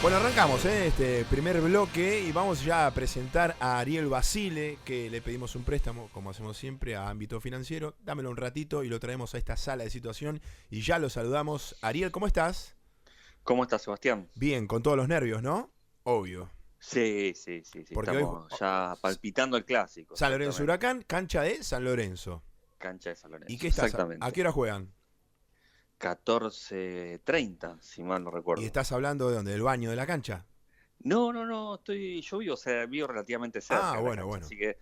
Bueno, arrancamos este primer bloque y vamos ya a presentar a Ariel Basile, que le pedimos un préstamo, como hacemos siempre, a ámbito financiero. Dámelo un ratito y lo traemos a esta sala de situación y ya lo saludamos. Ariel, ¿cómo estás? ¿Cómo estás, Sebastián? Bien, con todos los nervios, ¿no? Obvio. Sí, Porque hoy estamos ya palpitando el clásico, San Lorenzo exactamente. Huracán, cancha de San Lorenzo. Cancha de San ¿Y Lorenzo, qué estás? ¿A qué exactamente. hora juegan? 14:30, si mal no ¿Y recuerdo. estás hablando de dónde? ¿Del baño de la cancha? No, yo vivo, o sea, vivo relativamente Ah, cerca de la bueno, cancha, bueno. así que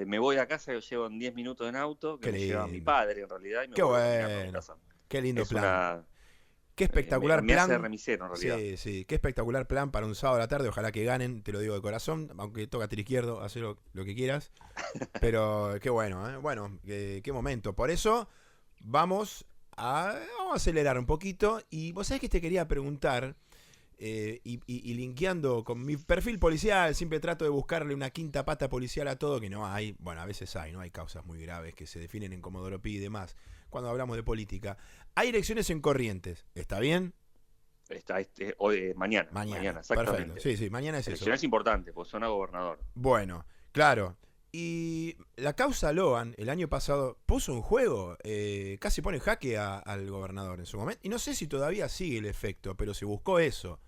me voy a casa, yo llevo en 10 minutos en auto, que Qué me lleva mi lindo. padre en realidad, y me Qué vuelvo caminando a mi bueno. casa. Qué lindo Es plan. una... Qué espectacular me hace de plan. remisero en realidad. Sí, sí, qué espectacular plan para un sábado a la tarde. Ojalá que ganen, te lo digo de corazón. Aunque toca tiro izquierdo, haz lo que quieras. Pero qué bueno, ¿eh? Bueno, qué momento. Por eso vamos a acelerar un poquito. Y vos sabés que te quería preguntar, y linkeando con mi perfil policial, siempre trato de buscarle una quinta pata policial a todo, que no hay. Bueno, a veces hay, ¿no? Hay causas muy graves que se definen en Comodoro Pi y demás. Cuando hablamos de política. Hay elecciones en Corrientes, ¿está bien? Hoy, mañana, Mañana, perfecto. exactamente. Sí, sí, mañana es eso. Elecciones importantes, porque son a gobernador. Bueno, claro. Y la causa Loan el año pasado puso en juego, casi pone en jaque al gobernador en su momento. Y no sé si todavía sigue el efecto, pero se buscó eso.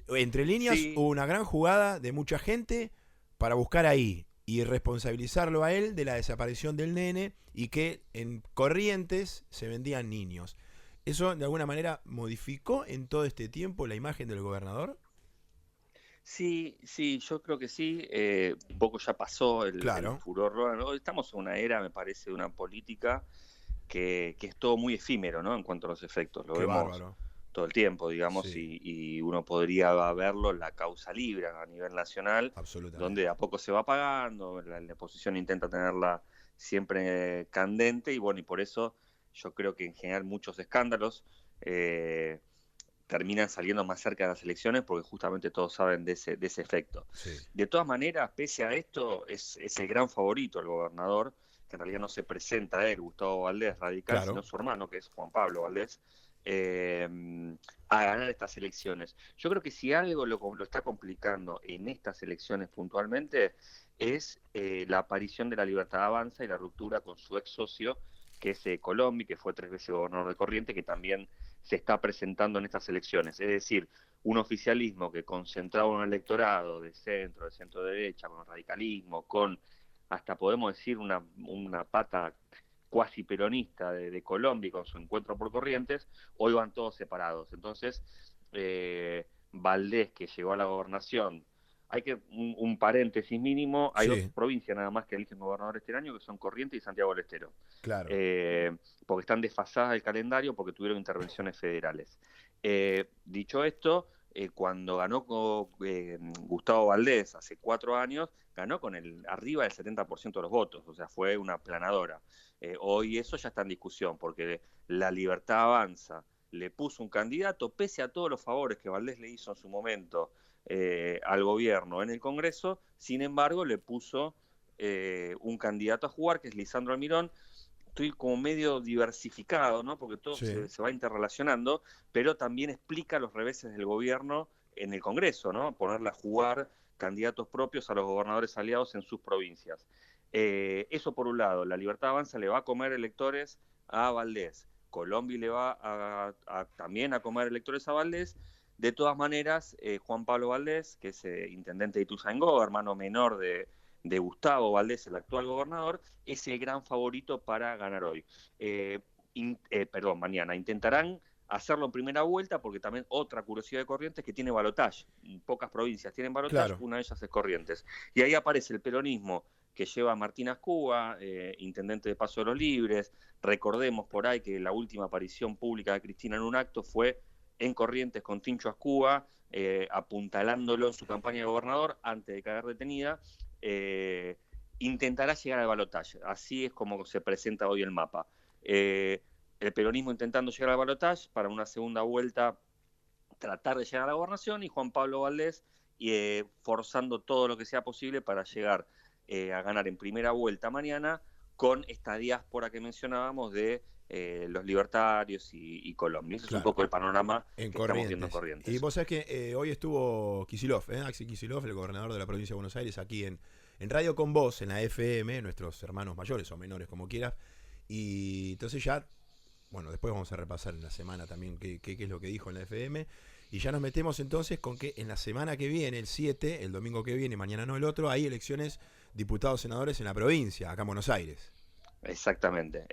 Entre líneas Sí, hubo una gran jugada de mucha gente para buscar ahí y responsabilizarlo a él de la desaparición del nene y que en Corrientes se vendían niños. ¿Eso de alguna manera modificó en todo este tiempo la imagen del gobernador? sí, yo creo que sí. Un poco ya pasó el Claro, furor Roland. Hoy estamos en una era, me parece, de una política que es todo muy efímero, ¿no? En cuanto a los efectos. Lo qué vemos bárbaro. todo el tiempo, digamos, Sí, y uno podría verlo en la causa libre a nivel nacional, donde absolutamente. a poco se va pagando, la oposición intenta tenerla siempre candente, y bueno, y por eso yo creo que en general muchos escándalos. eh, Terminan saliendo más cerca de las elecciones porque justamente todos saben de ese efecto. Sí, De todas maneras, pese a esto, es el gran favorito el gobernador, que en realidad no se presenta a él, Gustavo Valdés, radical, sino claro. su hermano, que es Juan Pablo Valdés, eh, a ganar estas elecciones. Yo creo que si algo lo está complicando en estas elecciones puntualmente es la aparición de la Libertad Avanza y la ruptura con su ex socio, que es Colombi, que fue 3 veces gobernador de Corrientes, que también se está presentando en estas elecciones. Es decir, un oficialismo que concentraba un electorado de centro derecha, con radicalismo, con hasta podemos decir una pata cuasi peronista de Colombia con su encuentro por Corrientes, hoy van todos separados. Entonces, Valdés, que llegó a la gobernación, un paréntesis mínimo, hay dos Sí, provincias nada más que eligen gobernador este año, que son Corrientes y Santiago del Estero. claro. Eh, Porque están desfasadas del calendario, porque tuvieron intervenciones federales. Dicho esto, cuando ganó Gustavo Valdés hace 4 años, ganó con arriba del 70% de los votos, o sea, fue una aplanadora. Hoy eso ya está en discusión, porque la Libertad Avanza le puso un candidato, pese a todos los favores que Valdés le hizo en su momento al gobierno en el Congreso, sin embargo le puso un candidato a jugar, que es Lisandro Almirón. Estoy como medio diversificado, ¿no? Porque todo Sí, se va interrelacionando, pero también explica los reveses del gobierno en el Congreso, ¿no? Ponerle a jugar candidatos propios a los gobernadores aliados en sus provincias. Eso por un lado, la Libertad Avanza le va a comer electores a Valdés, Colombia le va también a comer electores a Valdés. De todas maneras, Juan Pablo Valdés, que es intendente de Ituzaingó, hermano menor de Gustavo Valdés, el actual gobernador, es el gran favorito para ganar hoy. Perdón, mañana. Intentarán hacerlo en primera vuelta, porque también otra curiosidad de Corrientes, que tiene balotaje. Pocas provincias tienen balotaje, claro. una de ellas es Corrientes. Y ahí aparece el peronismo que lleva a Martín Ascúa, intendente de Paso de los Libres. Recordemos por ahí que la última aparición pública de Cristina en un acto fue en Corrientes con Tincho Ascúa, apuntalándolo en su campaña de gobernador antes de caer detenida. eh, Intentará llegar al balotaje. Así es como se presenta hoy el mapa. Eh, el peronismo intentando llegar al balotaje para una segunda vuelta, tratar de llegar a la gobernación, y Juan Pablo Valdés forzando todo lo que sea posible para llegar a ganar en primera vuelta mañana, con esta diáspora que mencionábamos de los libertarios y Colombia. Ese es un Claro, poco el panorama en que estamos viendo en Corrientes. Y Corrientes. vos sabés que hoy estuvo Kicillof, Axel Kicillof, el gobernador de la provincia de Buenos Aires, aquí en Radio Con Voz, en la FM, nuestros hermanos mayores o menores, como quieras. Y entonces ya, bueno, después vamos a repasar en la semana también qué es lo que dijo en la FM. Y ya nos metemos entonces con que en la semana que viene, el 7, el domingo que viene, mañana no el otro, hay elecciones diputados, senadores en la provincia, acá en Buenos Aires. Exactamente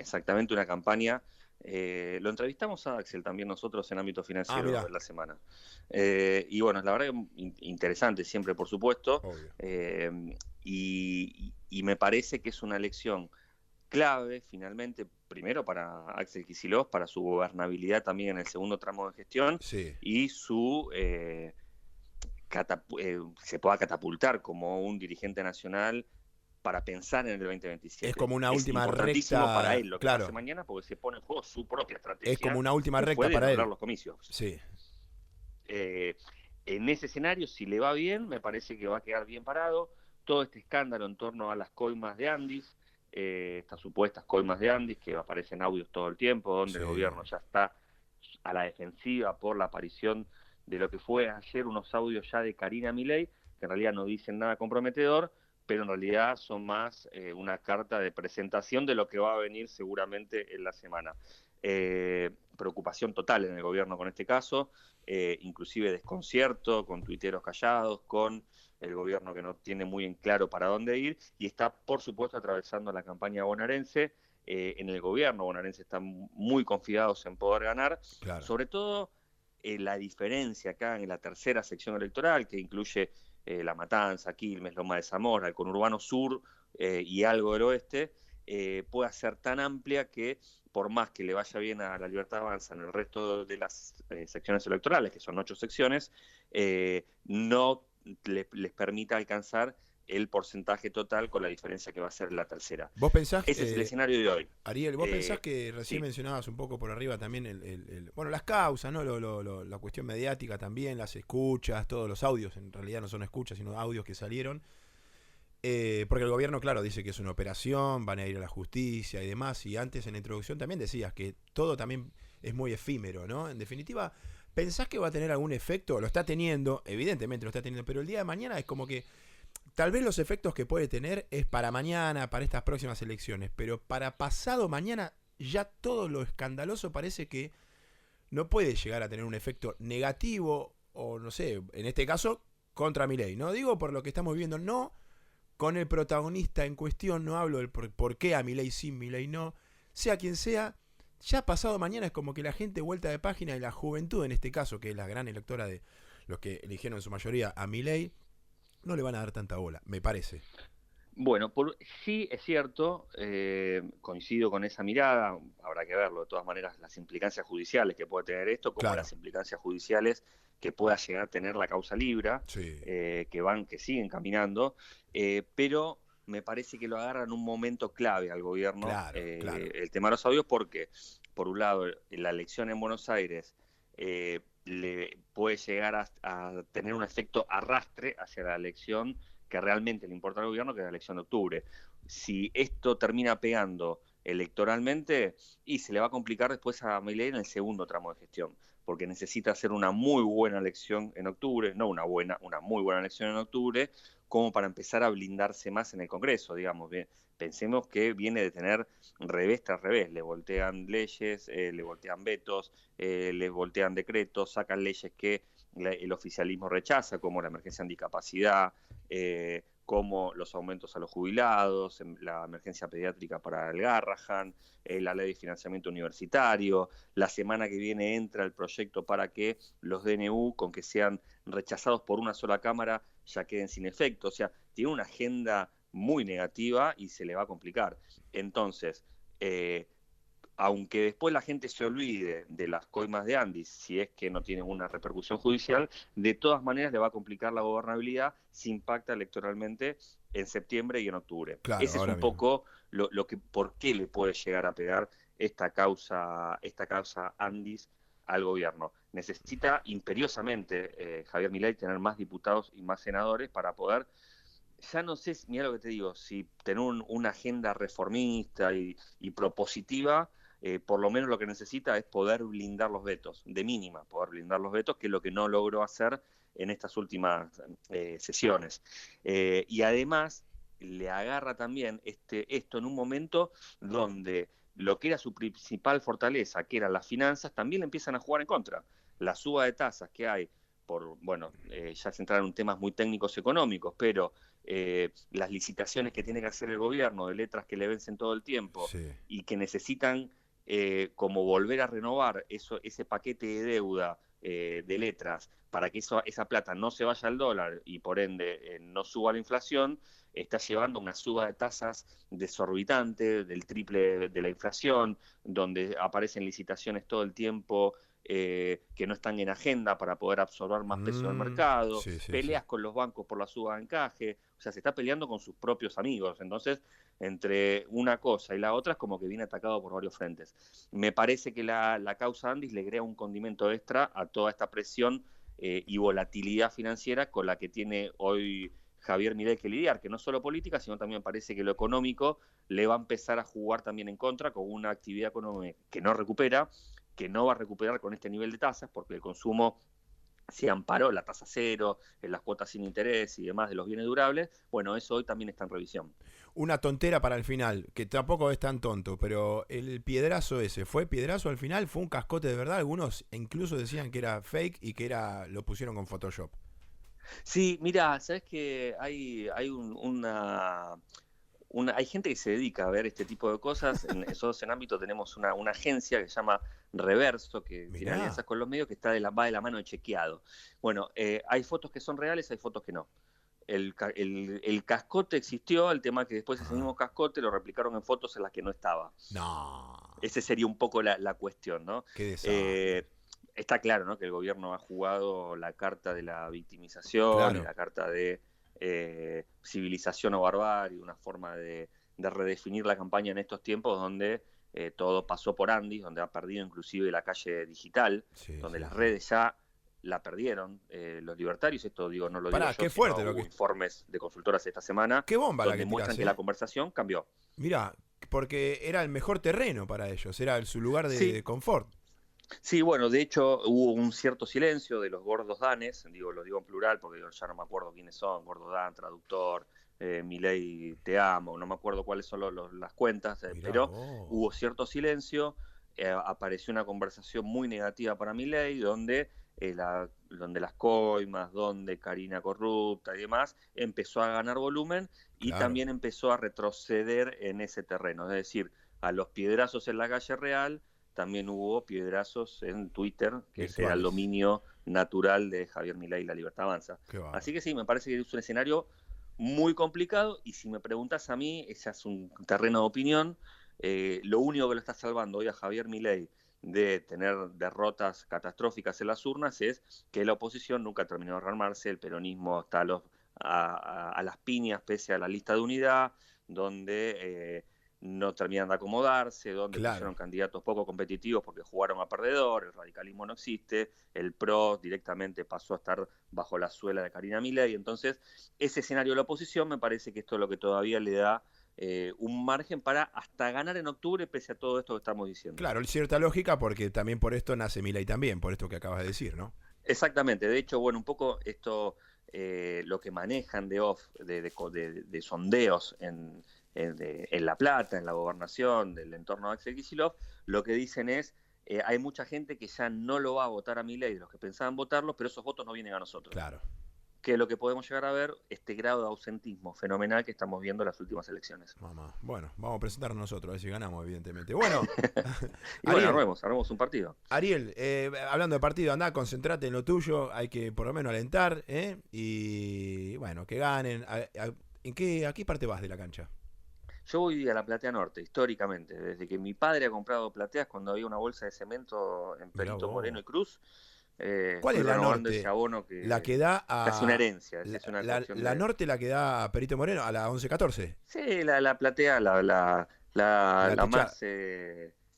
una campaña. Lo entrevistamos a Axel también nosotros en ámbito Ah, financiero mirá, de la semana. Y bueno, la verdad que interesante siempre, por supuesto. obvio. Y me parece que es una elección clave, finalmente, primero para Axel Kicillof, para su gobernabilidad también en el segundo tramo de gestión Sí. y se pueda catapultar como un dirigente nacional para pensar en el Es 2027. como una Es última importantísimo para recta, él lo que pase claro, mañana porque se pone en juego su propia es como estrategia una última recta después de para lograr él. los comicios. Sí. Eh, en ese escenario, si le va bien, me parece que va a quedar bien parado. Todo este escándalo en torno a las coimas de Andis, estas supuestas coimas de Andis, que aparecen audios todo el tiempo, donde Sí. el gobierno ya está a la defensiva por la aparición de lo que fue ayer unos audios ya de Karina Milei, que en realidad no dicen nada comprometedor, pero en realidad son más una carta de presentación de lo que va a venir seguramente en la semana. Preocupación total en el gobierno con este caso, inclusive desconcierto, con tuiteros callados, con el gobierno que no tiene muy en claro para dónde ir, y está, por supuesto, atravesando la campaña bonaerense. En el gobierno bonaerense están muy confiados en poder ganar, Claro. sobre todo la diferencia acá en la tercera sección electoral, que incluye La Matanza, Quilmes, Loma de Zamora, el conurbano sur y algo del oeste, pueda ser tan amplia que por más que le vaya bien a la Libertad Avanza en el resto de las secciones electorales, que son 8 secciones, no les permita alcanzar el porcentaje total con la diferencia que va a ser la tercera. Vos pensás, Ese es el escenario de hoy. Ariel, vos pensás que recién Sí. mencionabas un poco por arriba también bueno, las causas, ¿no? La cuestión mediática también, las escuchas, todos los audios, en realidad no son escuchas, sino audios que salieron. Porque el gobierno, claro, dice que es una operación, van a ir a la justicia y demás. Y antes en la introducción también decías que todo también es muy efímero, ¿no? En definitiva, ¿pensás que va a tener algún efecto? Lo está teniendo, evidentemente lo está teniendo, pero el día de mañana es como que tal vez los efectos que puede tener es para mañana, para estas próximas elecciones, pero para pasado mañana ya todo lo escandaloso parece que no puede llegar a tener un efecto negativo o no sé, en este caso contra Milei. No digo por lo que estamos viendo, no con el protagonista en cuestión, no hablo del por qué a Milei sí, Milei no, sea quien sea, ya pasado mañana es como que la gente vuelta de página y la juventud en este caso, que es la gran electora de los que eligieron en su mayoría a Milei, no le van a dar tanta bola, me parece. Bueno, sí es cierto, coincido con esa mirada, habrá que verlo de todas maneras, las implicancias judiciales que puede tener esto, como Claro, las implicancias judiciales que pueda llegar a tener la causa Libra, sí, que siguen caminando, pero me parece que lo agarra en un momento clave al gobierno, claro, claro. el tema de los audios, porque por un lado la elección en Buenos Aires le puede llegar a tener un efecto arrastre hacia la elección que realmente le importa al gobierno, que es la elección de octubre. Si esto termina pegando electoralmente, y se le va a complicar después a Milei en el segundo tramo de gestión, porque necesita hacer una muy buena elección en octubre, no una buena, una muy buena elección en octubre, como para empezar a blindarse más en el Congreso, digamos. Bien, pensemos que viene de tener revés tras revés, le voltean leyes, le voltean vetos, le voltean decretos, sacan leyes que el oficialismo rechaza, como la emergencia en discapacidad, como los aumentos a los jubilados, la emergencia pediátrica para el Garrahan, la ley de financiamiento universitario. La semana que viene entra el proyecto para que los DNU, con que sean rechazados por una sola Cámara, ya queden sin efecto. O sea, tiene una agenda muy negativa y se le va a complicar. Entonces, aunque después la gente se olvide de las coimas de Andis, si es que no tienen una repercusión judicial, de todas maneras le va a complicar la gobernabilidad si impacta electoralmente en septiembre y en octubre. Claro, Ese es ahora un mismo. poco por qué le puede llegar a pegar esta causa Andis al gobierno. Necesita imperiosamente Javier Milei tener más diputados y más senadores para poder, ya no sé, mira lo que te digo, si tener una agenda reformista y propositiva por lo menos lo que necesita es poder blindar los vetos, de mínima, poder blindar los vetos, que es lo que no logró hacer en estas últimas sesiones. Y además le agarra también esto en un momento donde lo que era su principal fortaleza, que eran las finanzas, también le empiezan a jugar en contra. La suba de tasas que hay, ya se entraron en temas muy técnicos económicos, pero las licitaciones que tiene que hacer el gobierno de letras que le vencen todo el tiempo y que necesitan como volver a renovar ese paquete de deuda de letras para que esa plata no se vaya al dólar y por ende no suba la inflación, está llevando una suba de tasas desorbitante, del triple de la inflación, donde aparecen licitaciones todo el tiempo que no están en agenda para poder absorber más peso del mercado, peleas con los bancos por la suba de encaje, o sea, se está peleando con sus propios amigos. Entonces, entre una cosa y la otra es como que viene atacado por varios frentes. Me parece que la causa Andis le crea un condimento extra a toda esta presión y volatilidad financiera con la que tiene hoy Javier Milei que lidiar, que no solo política, sino también parece que lo económico le va a empezar a jugar también en contra con una actividad económica que no recupera, que no va a recuperar con este nivel de tasas, porque el consumo se amparó, la tasa cero, en las cuotas sin interés y demás de los bienes durables. Bueno, eso hoy también está en revisión. Una tontera para el final, que tampoco es tan tonto, pero el piedrazo ese, ¿fue piedrazo al final? ¿Fue un cascote de verdad? Algunos incluso decían que era fake y que lo pusieron con Photoshop. Sí, mira, sabes que hay hay gente que se dedica a ver este tipo de cosas. Nosotros en ámbito tenemos una agencia que se llama Reverso, que tiene alianzas con los medios, que va de la mano de chequeado. Bueno, hay fotos que son reales, hay fotos que no. El cascote existió, el tema que después ese mismo cascote lo replicaron en fotos en las que no estaba. No. Ese sería un poco la cuestión, ¿no? Qué desastre. Está claro, ¿no?, que el gobierno ha jugado la carta de la victimización, y la carta de civilización o barbarie, una forma de redefinir la campaña en estos tiempos donde todo pasó por Andis, donde ha perdido inclusive la calle digital, donde las redes ya la perdieron los libertarios. Esto no lo digo yo, qué fuerte hubo informes de consultoras esta semana qué bomba donde muestran que la conversación cambió. Mirá, porque era el mejor terreno para ellos, era su lugar de confort. Sí, bueno, de hecho hubo un cierto silencio de los gordos danes, lo digo en plural porque ya no me acuerdo quiénes son, Gordo Dan, Traductor, Milei Te Amo, no me acuerdo cuáles son las cuentas, pero hubo cierto silencio, apareció una conversación muy negativa para Milei, donde las coimas, donde Karina corrupta y demás, empezó a ganar volumen y también empezó a retroceder en ese terreno, es decir, a los piedrazos en la calle real, también hubo piedrazos en Twitter, que era el dominio natural de Javier Milei y La Libertad Avanza. Así que sí, me parece que es un escenario muy complicado, y si me preguntas a mí, ese es un terreno de opinión. Lo único que lo está salvando hoy a Javier Milei de tener derrotas catastróficas en las urnas es que la oposición nunca terminó de rearmarse, el peronismo está a las piñas pese a la lista de unidad, donde no terminan de acomodarse, donde pusieron candidatos poco competitivos porque jugaron a perdedor, el radicalismo no existe, el PRO directamente pasó a estar bajo la suela de Karina Milei. Entonces, ese escenario de la oposición me parece que esto es lo que todavía le da un margen para hasta ganar en octubre, pese a todo esto que estamos diciendo. Claro, cierta lógica, porque también por esto nace Milei también, por esto que acabas de decir, ¿no? Exactamente, de hecho, bueno, un poco esto, lo que manejan de sondeos en La Plata, en la gobernación, del entorno de Axel Kicillof, lo que dicen es, hay mucha gente que ya no lo va a votar a Milei, de los que pensaban votarlo, pero esos votos no vienen a nosotros. Claro. Que es lo que podemos llegar a ver, este grado de ausentismo fenomenal que estamos viendo en las últimas elecciones. Bueno, vamos a presentarnos nosotros, a ver si ganamos, evidentemente. Bueno, y Ariel, bueno, armemos un partido. Ariel, hablando de partido, andá, concentrate en lo tuyo, hay que por lo menos alentar, y bueno, que ganen. ¿A qué parte vas de la cancha? Yo voy a la Platea Norte, históricamente, desde que mi padre ha comprado plateas cuando había una bolsa de cemento en Perito Moreno y Cruz. ¿Cuál es la norte? Ese abono que, la que da a... Es una herencia. La norte, la que da a Perito Moreno, a la 1114. Sí, la platea, la más...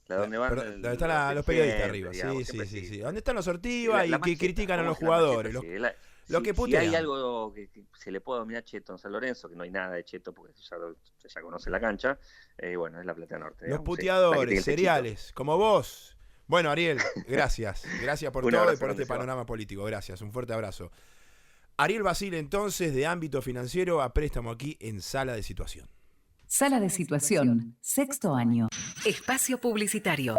la donde van... Donde están los periodistas arriba, digamos, sí. ¿Dónde están los Ortiva y que critican a los jugadores? Lo que Si putean. hay algo que se le puede dominar cheto en San Lorenzo, que no hay nada de cheto porque ya conoce la cancha, bueno, es la Platea Norte. Los digamos, puteadores, sí, seriales, como vos. Bueno, Ariel, gracias. Gracias por Un todo y abrazo por este grande, Seba. panorama político. Gracias, un fuerte abrazo. Ariel Basile, entonces, de ámbito financiero a préstamo aquí en Sala de Situación. Sala de Situación, sexto año. Espacio publicitario.